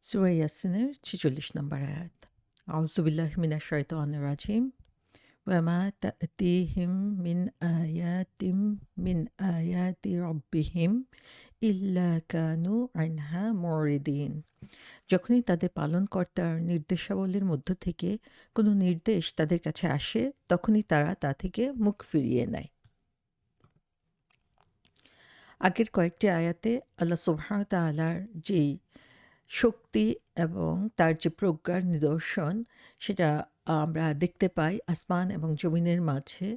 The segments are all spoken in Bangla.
সূরা ইয়াসিনের ৪৬ নম্বর আয়াত। আউযু বিল্লাহি মিনাশ শাইতানির রাজিম। ওয়া মা তা'তিহিম মিন আয়াতিম মিন আয়াতি রাব্বিহিম ইল্লা কানু আনহা মুরিদিন। যখনই তাদের পালনকর্তার নির্দেশাবলীর মধ্য থেকে কোনো নির্দেশ তাদের কাছে আসে, তখনই তারা তা থেকে মুখ ফিরিয়ে নেয়। আগের কয়েকটি আয়াতে আল্লাহ সুবহানাহু ওয়া তাআলার যেই শক্তি এবং তার যে প্রজ্ঞার নিদর্শন, সেটা আমরা দেখতে পাই আসমান এবং জমিনের মাঝে।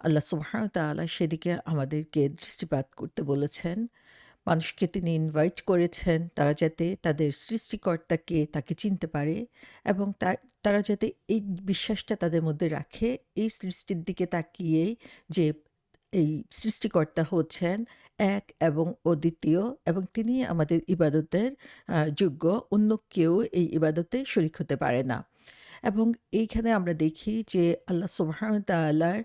আল্লাহ সুবহানাহু ওয়া তাআলা সেদিকে আমাদেরকে দৃষ্টিপাত করতে বলেছেন। মানুষকে তিনি ইনভাইট করেছেন তারা যাতে তাদের সৃষ্টিকর্তাকে তাকে চিনতে পারে এবং তারা যাতে এই বিশ্বাসটা তাদের মধ্যে রাখে, এই সৃষ্টির দিকে তাকিয়েই যে এই সৃষ্টিকর্তা হচ্ছেন এক এবং অদ্বিতীয় এবং তিনি আমাদের ইবাদতের যোগ্য। অন্য কেউ এই ইবাদতে শরিক হতে পারে না। এবং এইখানে আমরা দেখি যে আল্লাহ সুবহানাহু ওয়া তাআলার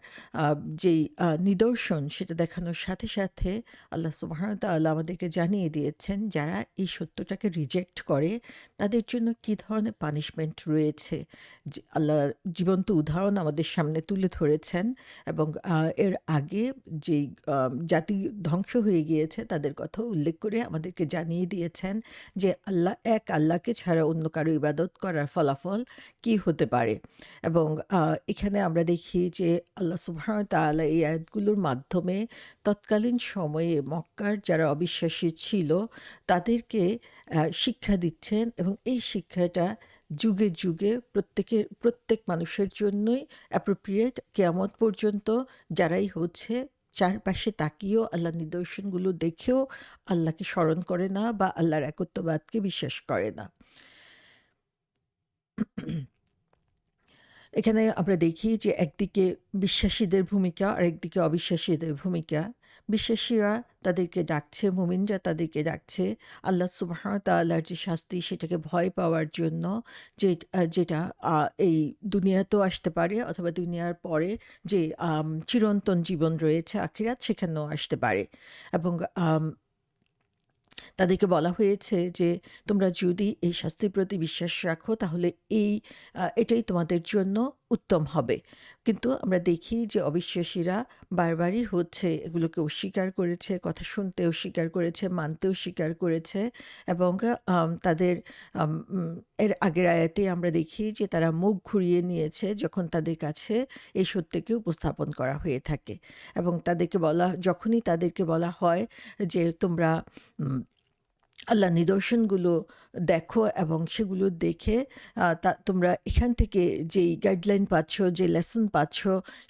যেই নিদর্শন, সেটা দেখানোর সাথে সাথে আল্লাহ সুবহানাহু ওয়া তাআলা আমাদেরকে জানিয়ে দিয়েছেন যারা এই সত্যটাকে রিজেক্ট করে তাদের জন্য কী ধরনের পানিশমেন্ট রয়েছে। আল্লাহর জীবন্ত উদাহরণ আমাদের সামনে তুলে ধরেছেন এবং এর আগে যেই জাতি ধ্বংস হয়ে গিয়েছে তাদের কথা উল্লেখ করে আমাদেরকে জানিয়ে দিয়েছেন যে এক আল্লাহকে ছাড়া অন্য কারো ইবাদত করার ফলাফল কী হতে পারে। এবং এখানে আমরা দেখি যে আল্লাহ সুবহানাহু ওয়া তাআলা এই আয়াতগুলোর মাধ্যমে তৎকালীন সময়ে মক্কার যারা অবিশ্বাসী ছিল তাদেরকে শিক্ষা দিচ্ছেন এবং এই শিক্ষাটা যুগে যুগে প্রত্যেক মানুষের জন্যই অ্যাপ্রোপ্রিয়েট। কিয়ামত পর্যন্ত যারাই হচ্ছে চারপাশে তাকিয়েও আল্লাহর নিদর্শনগুলো দেখেও আল্লাহকে স্মরণ করে না বা আল্লাহর একত্ববাদকে বিশ্বাস করে না। এখানে আমরা দেখি যে একদিকে বিশ্বাসীদের ভূমিকা আর একদিকে অবিশ্বাসীদের ভূমিকা। বিশ্বাসীরা তাদেরকে ডাকছে, মুমিনরা তাদেরকে ডাকছে আল্লাহ সুবহানাহু ওয়া তাআলার যে শাস্তি সেটাকে ভয় পাওয়ার জন্য, যেটা এই দুনিয়াতেও আসতে পারে অথবা দুনিয়ার পরে যে চিরন্তন জীবন রয়েছে আখিরাত, সেখানেও আসতে পারে। এবং তাদেরকে বলা হয়েছে যে তোমরা যদি এই শাস্তির প্রতি বিশ্বাস রাখো তাহলে এটাই তোমাদের জন্য উত্তম হবে। কিন্তু আমরা দেখি যে অবিশ্বাসীরা বারবারই হচ্ছে এগুলোকে অস্বীকার করেছে, কথা শুনতে অস্বীকার করেছে, মানতে অস্বীকার করেছে। এবং তাদের এর আগের আয়াতে আমরা দেখি যে তারা মুখ ঘুরিয়ে নিয়েছে যখন তাদের কাছে এই সত্যকে উপস্থাপন করা হয়ে থাকে। এবং যখনই তাদেরকে বলা হয় যে তোমরা আল্লাহর নিদর্শনগুলো দেখো এবং সেগুলো দেখে তোমরা এখান থেকে যেই গাইডলাইন পাচ্ছ, যে লেসন পাচ্ছ,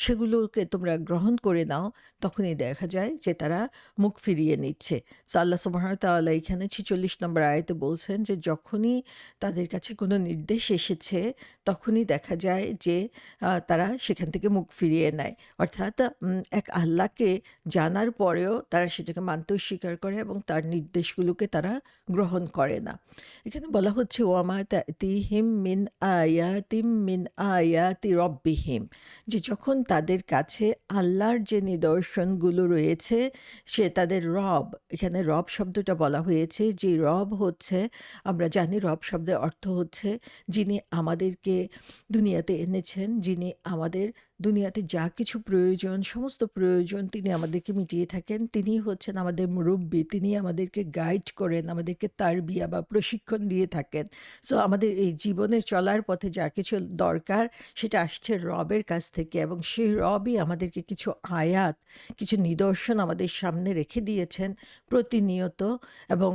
সেগুলোকে তোমরা গ্রহণ করে নাও, তখনই দেখা যায় যে তারা মুখ ফিরিয়ে নিচ্ছে। সো আল্লাহ সুবহানাহু ওয়া তাআলা এখানে ৪৬ নম্বর আয়াতে বলছেন যে যখনই তাদের কাছে কোনো নির্দেশ এসেছে তখনই দেখা যায় যে তারা সেখান থেকে মুখ ফিরিয়ে নেয়। অর্থাৎ এক আল্লাহকে জানার পরেও তারা সেটাকে মানতে অস্বীকার করে এবং তার নির্দেশগুলোকে তারা গ্রহণ করে না। এখানে বলা হচ্ছে ওয়ামা তা'তিহিম মিন আয়াতিম মিন আয়াতি রব্বিহিম, যে যখন তাদের কাছে আল্লাহর যে নিদর্শনগুলো রয়েছে সে তাদের রব। এখানে রব শব্দটা বলা হয়েছে, যে রব হচ্ছে, আমরা জানি রব শব্দের অর্থ হচ্ছে যিনি আমাদেরকে দুনিয়াতে এনেছেন, যিনি আমাদের দুনিয়াতে যা কিছু প্রয়োজন, সমস্ত প্রয়োজন তিনি আমাদেরকে মিটিয়ে থাকেন। তিনি হচ্ছেন আমাদের মুরব্বি, তিনি আমাদেরকে গাইড করেন, আমাদেরকে তারবিয়া বা প্রশিক্ষণ দিয়ে থাকেন। সো আমাদের এই জীবনে চলার পথে যা কিছু দরকার সেটা আসছে রবের কাছ থেকে এবং সেই রবই আমাদেরকে কিছু আয়াত, কিছু নিদর্শন আমাদের সামনে রেখে দিয়েছেন প্রতিনিয়ত। এবং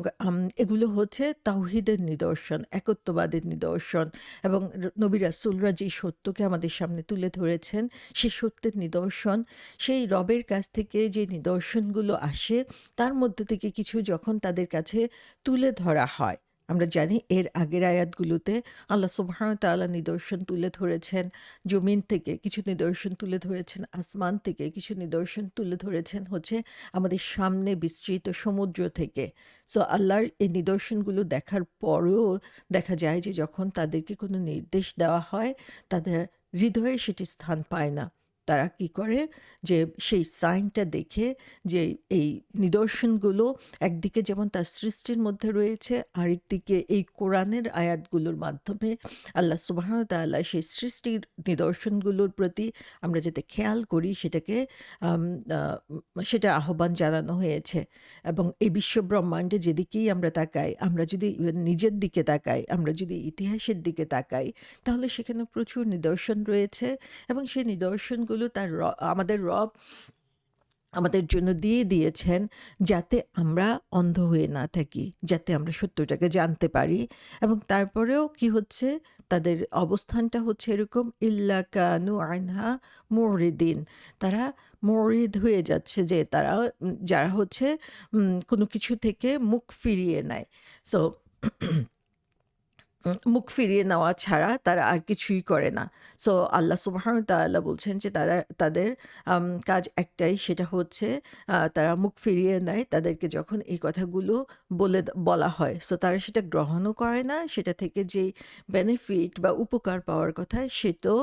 এগুলো হচ্ছে তাওহীদের নিদর্শন, একত্ববাদের নিদর্শন। এবং নবী রাসূলরা যেই সত্যকে আমাদের সামনে তুলে ধরেছেন সেই সত্যের নিদর্শন, সেই রবের কাছ থেকে যে নিদর্শনগুলো আসে তার মধ্যে থেকে কিছু যখন তাদের কাছে তুলে ধরা হয়, আমরা জানি এর আগের আয়াতগুলোতে আল্লাহ সুবহানাহু ওয়া তাআলা নিদর্শন তুলে ধরেছেন জমিন থেকে, কিছু নিদর্শন তুলে ধরেছেন আসমান থেকে, কিছু নিদর্শন তুলে ধরেছেন হচ্ছে আমাদের সামনে বিস্তৃত সমুদ্র থেকে। সো আল্লাহর এই নিদর্শনগুলো দেখার পরেও দেখা যায় যে যখন তাদেরকে কোনো নির্দেশ দেওয়া হয় তাদের হৃদয়ে সেটি স্থান পায় না। তারা কি করে যে সেই সাইনটা দেখে যে এই নিদর্শনগুলো একদিকে যেমন তার সৃষ্টির মধ্যে রয়েছে, আরেকদিকে এই কোরআনের আয়াতগুলোর মাধ্যমে আল্লাহ সুবহানাহু ওয়া তাআলা সেই সৃষ্টির নিদর্শনগুলোর প্রতি আমরা যাতে খেয়াল করি সেটাকে আম আ সেটার আহ্বান জানানো হয়েছে। এবং এই বিশ্ব ব্রহ্মাণ্ডে যেদিকেই আমরা তাকাই, আমরা যদি ইভেন নিজের দিকে তাকাই, আমরা যদি ইতিহাসের দিকে তাকাই, তাহলে সেখানে প্রচুর নিদর্শন রয়েছে এবং সেই নিদর্শনগুলো তার আমাদের রব আমাদের জন্য দিয়ে দিয়েছেন যাতে আমরা অন্ধ হয়ে না থাকি, যাতে আমরা সত্যটাকে জানতে পারি। এবং তারপরেও কি হচ্ছে, তাদের অবস্থানটা হচ্ছে এরকম, ইল্লা কানু আনহা মুরিদিন। তারা মুরিদ হয়ে যাচ্ছে, যে তারা যারা হচ্ছে কোনো কিছু থেকে মুখ ফিরিয়ে নেয়। সো মুখ ফিরিয়ে নেওয়া ছাড়া তারা আর কিছুই করে না। সো আল্লাহ সুবহানাহু ওয়া তাআলা বলছেন যে তারা তাদের কাজ একটাই, সেটা হচ্ছে তারা মুখ ফিরিয়ে নেয় তাদেরকে যখন এই কথাগুলো বলা হয়। সো তারা সেটা গ্রহণও করে না, সেটা থেকে যেই বেনিফিট বা উপকার পাওয়ার কথা সেটাও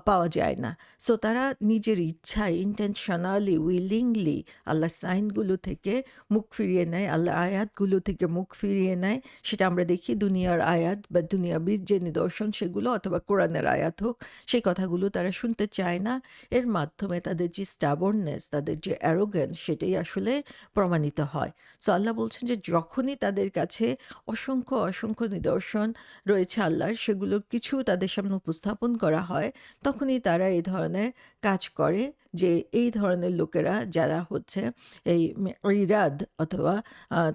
পাওয়া যায় না। সো তারা নিজের ইচ্ছায় ইনটেনশনালি উইলিংলি আল্লাহর সাইনগুলো থেকে মুখ ফিরিয়ে নেয়, আল্লাহর আয়াতগুলো থেকে মুখ ফিরিয়ে নেয়। সেটা আমরা দেখি দুনিয়ার আয়াত বা দুনিয়াবি যে নিদর্শন সেগুলো, অথবা কোরআনের আয়াত হোক, সেই কথাগুলো তারা শুনতে চায় না। এর মাধ্যমে তাদের যে স্টাবর্ননেস, তাদের যে অ্যারোগেন্স, সেটাই আসলে প্রমাণিত হয়। সো আল্লাহ বলছেন যে যখনই তাদের কাছে অসংখ্য অসংখ্য নিদর্শন রয়েছে আল্লাহর, সেগুলো কিছু তাদের সামনে উপস্থাপন করা হয়, তখনই তারা এই ধরনের কাজ করে, যে এই ধরনের লোকেরা যারা হচ্ছে এই ইরাদ অথবা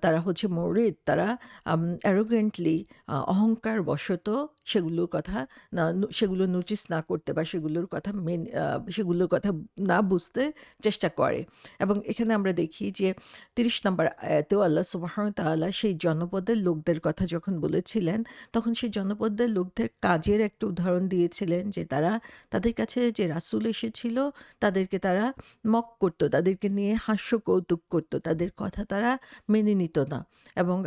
তারা হচ্ছে মুরিদ, তারা অ্যারোগেন্টলি অহংকার বশত সেগুলোর কথা সেগুলো নোটিস না করতে বা সেগুলোর কথা না বুঝতে চেষ্টা করে। এবং এখানে আমরা দেখি যে ৩০ নম্বর আয়াতেও আল্লাহ সুবহানাহু ওয়া তাআলা সেই জনপদের লোকদের কথা যখন বলেছিলেন, তখন সেই জনপদের লোকদের কাজের একটা উদাহরণ দিয়েছিলেন, যে তারা তাদের কাছে যে রাসূল এসেছিল তাদেরকে তারা মক করত, তাদেরকে নিয়ে হাস্য কৌতুক করত, তাদের কথা তারা মেনে নিত না। এবং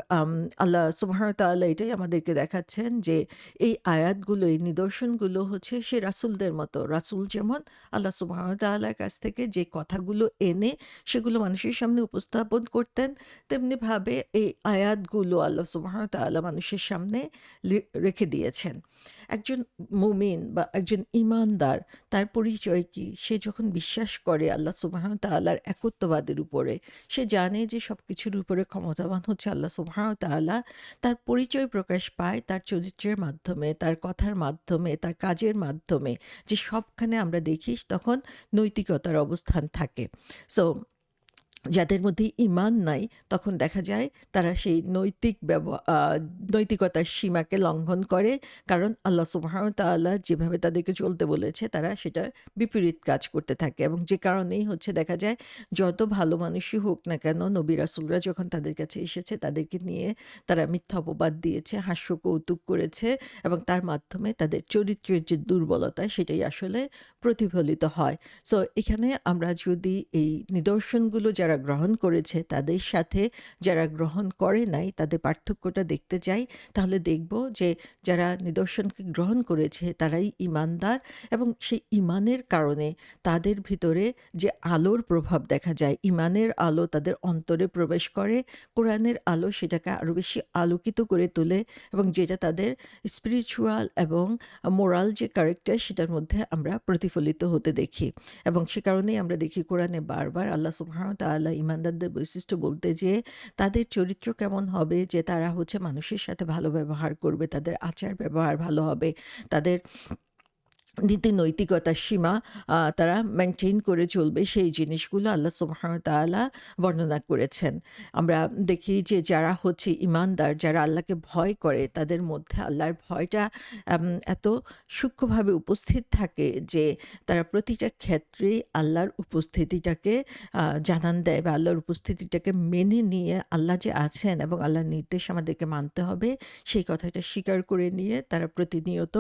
আল্লাহ সুবহানাহু ওয়া তাআলা এটাই আমাদেরকে দেখাচ্ছেন যে এই আয়াতগুলো, এই নিদর্শনগুলো হচ্ছে সে রাসূলদের মতো। রাসূল যেমন আল্লাহ সুবহানাহু ওয়া তাআলার কাছ থেকে যে কথাগুলো এনে সেগুলো মানুষের সামনে উপস্থাপন করতেন, তেমনিভাবে এই আয়াতগুলো আল্লাহ সুবহানাহু ওয়া তাআলা মানুষের সামনে রেখে দিয়েছেন। একজন মুমিন বা একজন ঈমানদার, তার পরিচয় কি? সে যখন বিশ্বাস করে আল্লাহ সুবহানাহু ওয়া তাআলার একত্ববাদের উপরে, সে জানে যে সবকিছুর উপরে ক্ষমতাবান হচ্ছে আল্লাহ সুবহানাহু ওয়া তাআলা। তার পরিচয় প্রকাশ পায় তার চরিত্রের মাধ্যমে, তার কথার মাধ্যমে, তার কাজের মাধ্যমে, যে সবখানে আমরা দেখি তখন নৈতিকতার অবস্থান থাকে। সো যাদের মধ্যে ঈমান নাই, তখন দেখা যায় তারা সেই নৈতিকতার সীমাকে লঙ্ঘন করে। কারণ আল্লাহ সুবহানাহু ওয়া তাআলা যেভাবে তাদেরকে চলতে বলেছে, তারা সেটার বিপরীত কাজ করতে থাকে। এবং যে কারণেই হচ্ছে দেখা যায়, যত ভালো মানুষই হোক না কেন, নবী রাসূলরা যখন তাদের কাছে এসেছে, তাদেরকে নিয়ে তারা মিথ্যা অপবাদ দিয়েছে, হাস্য কৌতুক করেছে, এবং তার মাধ্যমে তাদের চরিত্রের যে দুর্বলতা, সেটাই আসলে প্রতিফলিত হয়। সো এখানে আমরা যদি এই নিদর্শনগুলো যারা গ্রহণ করেছে তাদের সাথে যারা গ্রহণ করে নাই, তাদের পার্থক্যটা দেখতে চাই, তাহলে দেখব যে যারা নিদর্শনকে গ্রহণ করেছে তারাই ঈমানদার, এবং সেই ঈমানের কারণে তাদের ভিতরে যে আলোর প্রভাব দেখা যায়, ঈমানের আলো তাদের অন্তরে প্রবেশ করে, কোরআনের আলো সেটাকে আরও বেশি আলোকিত করে তোলে, এবং যেটা তাদের স্পিরিচুয়াল এবং মোরাল যে ক্যারেক্টার, সেটার মধ্যে আমরা প্রতিফলিত হতে দেখি। এবং সে কারণেই আমরা দেখি কোরআনে বারবার আল্লাহ সুবহানাহু ওয়া তাআলা ঈমানদারদের বৈশিষ্ট্য বলতে, যে তাদের চরিত্র কেমন হবে, যে তারা হচ্ছে মানুষের সাথে ভালো ব্যবহার করবে, তাদের আচার ব্যবহার ভালো হবে, তাদের নীতি নৈতিকতার সীমা তারা মেনটেন করে চলবে, সেই জিনিসগুলো আল্লাহ সুবহানাহু ওয়া তাআলা বর্ণনা করেছেন। আমরা দেখি যে যারা হচ্ছে ঈমানদার, যারা আল্লাহকে ভয় করে, তাদের মধ্যে আল্লাহর ভয়টা এত সূক্ষ্মভাবে উপস্থিত থাকে যে তারা প্রতিটা ক্ষেত্রেই আল্লাহর উপস্থিতিটাকে জানান দেয়, বা আল্লাহর উপস্থিতিটাকে মেনে নিয়ে আল্লাহ যে আছেন এবং আল্লাহর নির্দেশ আমাদেরকে মানতে হবে, সেই কথাটা স্বীকার করে নিয়ে তারা প্রতিনিয়ত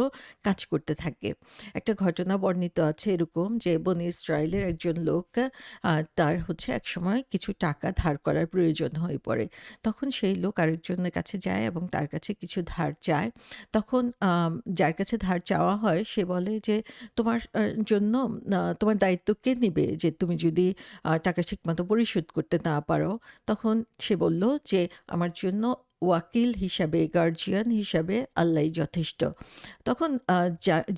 কাজ করতে থাকে। একটা ঘটনা বর্ণিত আছে এরকম যে বনি ইসরায়েলের একজন লোক তার হচ্ছে একসময় কিছু টাকা ধার করার প্রয়োজন হয়ে পড়ে। তখন সেই লোক আরেকজনের কাছে যায় এবং তার কাছে কিছু ধার চায়। তখন যার কাছে ধার চাওয়া হয় সে বলে যে, "তোমার জন্য তোমার দায়িত্ব কে নিবে? যে তুমি যদি টাকা ঠিকমতো পরিশোধ করতে না পারো?" তখন সে বলল যে, "আমার জন্য ওয়াকিল হিসাবে, গার্জিয়ান হিসাবে আল্লাহই যথেষ্ট।" তখন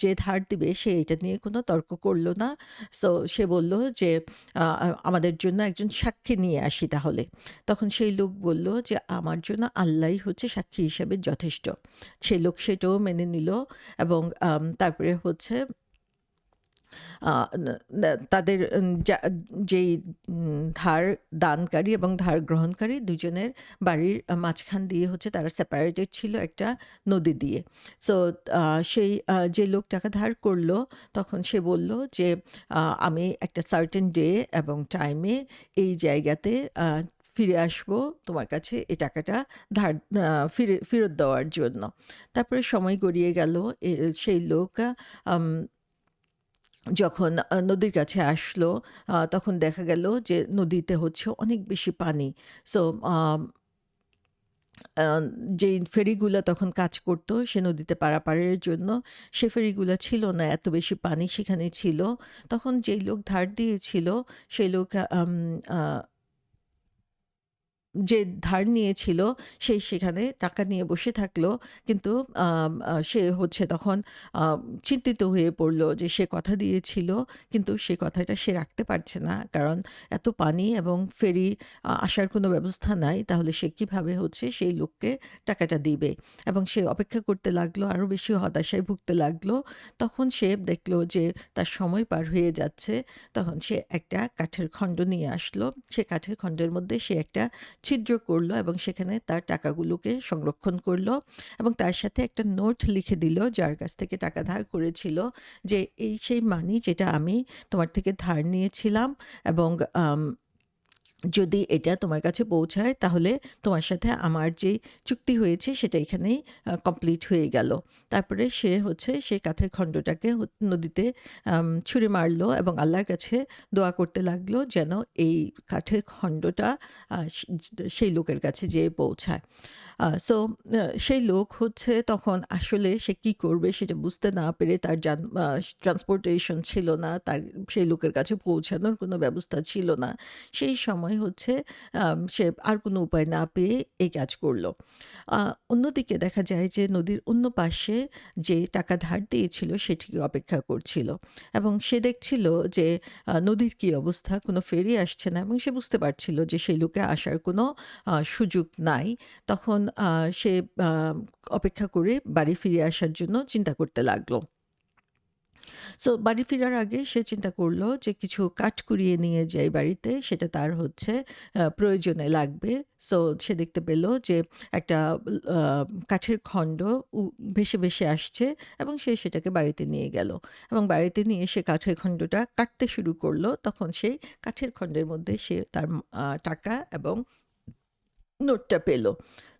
যে ধার দিবে সে এটা নিয়ে কোনো তর্ক করল না। সো সে বলল যে, "আমাদের জন্য একজন সাক্ষী নিয়ে আসি তাহলে।" তখন সেই লোক বলল যে, "আমার জন্য আল্লাহই হচ্ছে সাক্ষী হিসেবে যথেষ্ট।" সেই লোক সেটাও মেনে নিল এবং তারপরে হচ্ছে আ না না তাদের যেই ধার দানকারী এবং ধার গ্রহণকারী দুজনের বাড়ির মাঝখান দিয়ে হচ্ছে তারা সেপারেটেড ছিল একটা নদী দিয়ে। সো সেই যে লোক টাকা ধার করলো তখন সে বলল যে, "আমি একটা সার্টেন ডে এবং টাইমে এই জায়গাতে ফিরে আসবো তোমার কাছে এই টাকাটা ধার ফেরত দেওয়ার জন্য।" তারপরে সময় গড়িয়ে গেল। সেই লোক আম যখন নদীর কাছে আসলো তখন দেখা গেল যে নদীতে হচ্ছে অনেক বেশি পানি। সো আম আ যেই ফেরিগুলা তখন কাজ করত সে নদীতে পারাপারের জন্য, সে ফেরিগুলা ছিল না। এত বেশি পানি সেখানে ছিল। তখন যেই লোক ধার দিয়েছিল সেই লোক আম আ যে ধার নিয়েছিল সে সেখানে টাকা নিয়ে বসে থাকলো। কিন্তু সে হচ্ছে তখন আ চিন্তিত হয়ে পড়ল যে সে কথা দিয়েছিল কিন্তু সে কথাটা সে রাখতে পারছে না। কারণ এত পানি এবং ফেরি আসার কোনো ব্যবস্থা নাই। তাহলে সে কিভাবে হচ্ছে সেই লোককে টাকাটা দিবে? এবং সে অপেক্ষা করতে লাগলো, আরো বেশি হতাশায় ভুগতে লাগলো। তখন সে দেখলো যে তার সময় পার হয়ে যাচ্ছে। তখন সে একটা কাঠের খণ্ড নিয়ে আসলো। সে কাঠের খণ্ডের মধ্যে সে একটা ছিদ্র করলো এবং সেখানে তার টাকাগুলোকে সংরক্ষণ করলো এবং তার সাথে একটা নোট লিখে দিল যার কাছ থেকে টাকা ধার করেছিল যে, "এই সেই মানি যেটা আমি তোমার থেকে ধার নিয়েছিলাম এবং আম যদি এটা তোমার কাছে পৌঁছায় তাহলে তোমার সাথে আমার যে চুক্তি হয়েছে সেটা এখানেই কমপ্লিট হয়ে গেল।" তারপরে সে হচ্ছে সেই কাঠের খণ্ডটাকে নদীতে ছুঁড়ে মারলো এবং আল্লাহর কাছে দোয়া করতে লাগলো যেন এই কাঠের খণ্ডটা সেই লোকের কাছে যেয়ে পৌঁছায়। সো সেই লোক হচ্ছে তখন আসলে সে কি করবে সেটা বুঝতে না পেরে তার ট্রান্সপোর্টেশন ছিল না, তার সেই লোকের কাছে পৌঁছানোর কোনো ব্যবস্থা ছিল না। সেই সময় হচ্ছে সে আর কোনো উপায় না পেয়ে এই কাজ করলো। আ অন্যদিকে দেখা যায় যে নদীর অন্য পাশে যে টাকা ধার দিয়েছিল সেটিকে অপেক্ষা করছিল এবং সে দেখছিল যে নদীর কি অবস্থা, কোনো ফেরি আসছে না এবং সে বুঝতে পারছিল যে সেই লোকে আসার কোনো সুযোগ নাই। তখন সে আ অপেক্ষা করে বাড়ি ফিরে আসার জন্য চিন্তা করতে লাগলো। সো বাড়ি ফেরার আগে সে চিন্তা করলো যে কিছু কাঠ কুড়িয়ে নিয়ে যাই বাড়িতে, সেটা তার হচ্ছে প্রয়োজনে লাগবে। সো সে দেখতে পেল যে একটা আ কাঠের খণ্ড ভেসে আসছে এবং সে সেটাকে বাড়িতে নিয়ে গেল এবং বাড়িতে নিয়ে সে কাঠের খণ্ডটা কাটতে শুরু করলো। তখন সেই কাঠের খণ্ডের মধ্যে সে তার টাকা এবং নোটটা পেল।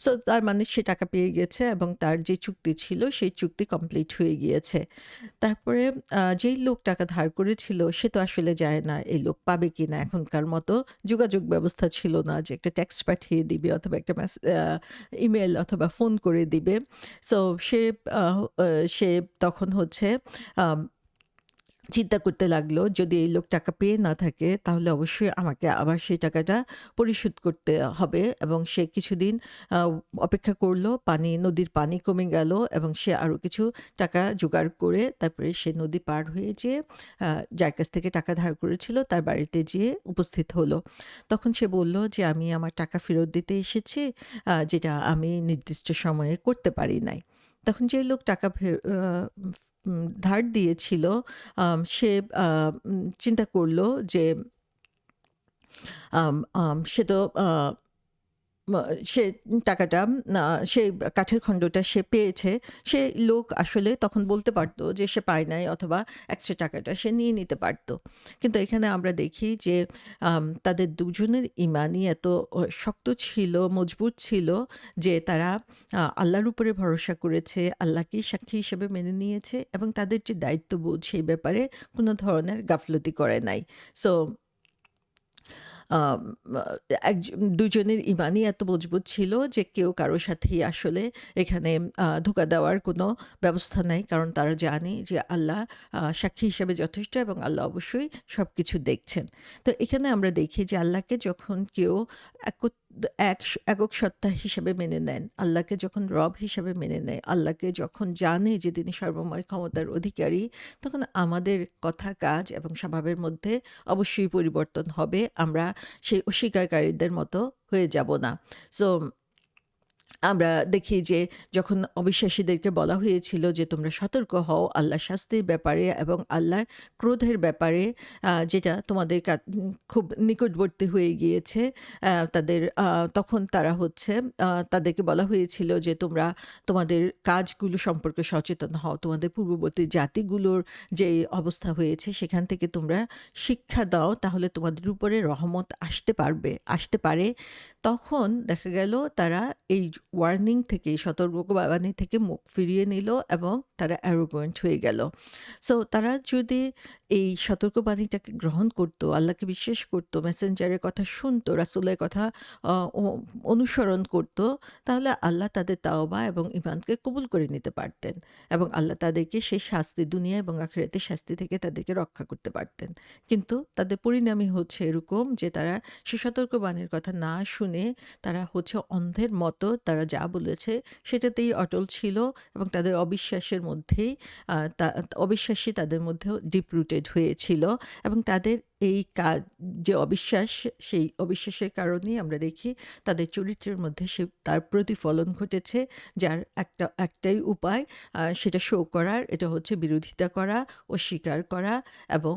সো তার মানে সে টাকা পেয়ে গেছে এবং তার যে চুক্তি ছিল সেই চুক্তি কমপ্লিট হয়ে গিয়েছে। তারপরে যেই লোক টাকা ধার করেছিল সে তো আসলে যায় না এই লোক পাবে কিনা। এখনকার মতো যোগাযোগ ব্যবস্থা ছিল না যে একটা টেক্সট পাঠিয়ে দিবে অথবা একটা ইমেইল অথবা ফোন করে দিবে। সো সে আ আ সে তখন হচ্ছে আম চিন্তা করতে লাগলো যদি এই লোক টাকা পেয়ে না থাকে তাহলে অবশ্যই আমাকে আবার সেই টাকাটা পরিশোধ করতে হবে এবং সে কিছুদিন অপেক্ষা করলো। নদীর পানি কমে গেল এবং সে আরো কিছু টাকা জোগাড় করে তারপরে সে নদী পার হয়ে যেয়ে যার কাছ থেকে টাকা ধার করেছিল তার বাড়িতে যেয়ে উপস্থিত হলো। তখন সে বলল যে, "আমি আমার টাকা ফেরত দিতে এসেছি, যেটা আমি নির্দিষ্ট সময়ে করতে পারি নাই।" তখন যে লোক টাকা ধার দিয়েছিল সে চিন্তা করলো যে সে তো সে টাকাটা আ সেই কাঠের খণ্ডটা সে পেয়েছে। সে লোক আসলে তখন বলতে পারত যে সে পায় নাই, অথবা এক্সট্রা টাকাটা সে নিয়ে নিতে পারত। কিন্তু এখানে আমরা দেখি যে তাদের দুজনের ঈমানই এত শক্ত ছিল, মজবুত ছিল যে তারা আল্লাহর উপরে ভরসা করেছে, আল্লাহকেই সাক্ষী হিসেবে মেনে নিয়েছে, এবং তাদের যে দায়িত্ববোধ সেই ব্যাপারে কোনো ধরনের গাফলতি করে নাই। সো আম আ দুজনের ঈমানই এত মজবুত ছিল যে কেউ কারো সাথেই আসলে এখানে ধোঁকা দেওয়ার কোনো ব্যবস্থা নাই। কারণ তারা জানে যে আল্লাহ সাক্ষী হিসেবে যথেষ্ট, এবং আল্লাহ অবশ্যই সবকিছু দেখছেন। তো এখানে আমরা দেখি যে আল্লাহকে যখন কেউ একত একক সত্তা হিসেবে মেনে নেন, আল্লাহকে যখন রব হিসেবে মেনে নেয়, আল্লাহকে যখন জানে যে তিনি সর্বময় ক্ষমতার অধিকারী, তখন আমাদের কথা, কাজ এবং স্বভাবের মধ্যে অবশ্যই পরিবর্তন হবে। আমরা সেই অস্বীকারীদের মতো হয়ে যাব না। সো আমরা দেখি যে যখন অবিশ্বাসীদেরকে বলা হয়েছিল যে তোমরা সতর্ক হও আল্লাহর শাস্তির ব্যাপারে এবং আল্লাহর ক্রোধের ব্যাপারে, যেটা তোমাদের খুব নিকটবর্তী হয়ে গিয়েছে, তাদের তখন তারা হচ্ছে তাদেরকে বলা হয়েছিল যে তোমরা তোমাদের কাজগুলো সম্পর্কে সচেতন হও, তোমাদের পূর্ববর্তী জাতিগুলোর যে অবস্থা হয়েছে সেখান থেকে তোমরা শিক্ষা দাও, তাহলে তোমাদের উপরে রহমত আসতে পারে। তখন দেখা গেল তারা এই ওয়ার্নিং থেকে, সতর্কবাণী থেকে মুখ ফিরিয়ে নিল, এবং তারা অ্যারোগেন্ট হয়ে গেল। সো তারা যদি এই সতর্কবাণীটাকে গ্রহণ করত, আল্লাহকে বিশ্বাস করত, মেসেঞ্জারের কথা শুনতো, রাসূলের কথা অনুসরণ করত, তাহলে আল্লাহ তাদের তাওবা এবং ঈমানকে কবুল করে নিতে পারতেন, এবং আল্লাহ তাদেরকে সেই শাস্তি, দুনিয়া এবং আখিরাতের শাস্তি থেকে তাদেরকে রক্ষা করতে পারতেন। কিন্তু তাদের পরিণামই হচ্ছে এরকম যে তারা সে সতর্কবাণীর কথা না শুনে তারা হচ্ছে অন্ধের মতো, তারা যা বলেছে সেটাতেই অটল ছিল, এবং তাদের অবিশ্বাসের মধ্যেই অবিশ্বাসী তাদের মধ্যেও ডিপ রুটেড হয়েছিল, এবং তাদের এই কাজ যে অবিশ্বাস, সেই অবিশ্বাসের কারণেই আমরা দেখি তাদের চরিত্রের মধ্যে তার প্রতিফলন ঘটেছে, যার একটাই উপায় সেটা শো করার, এটা হচ্ছে বিরোধিতা করা, অস্বীকার করা এবং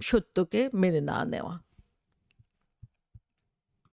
সত্যকে মেনে না নেওয়া।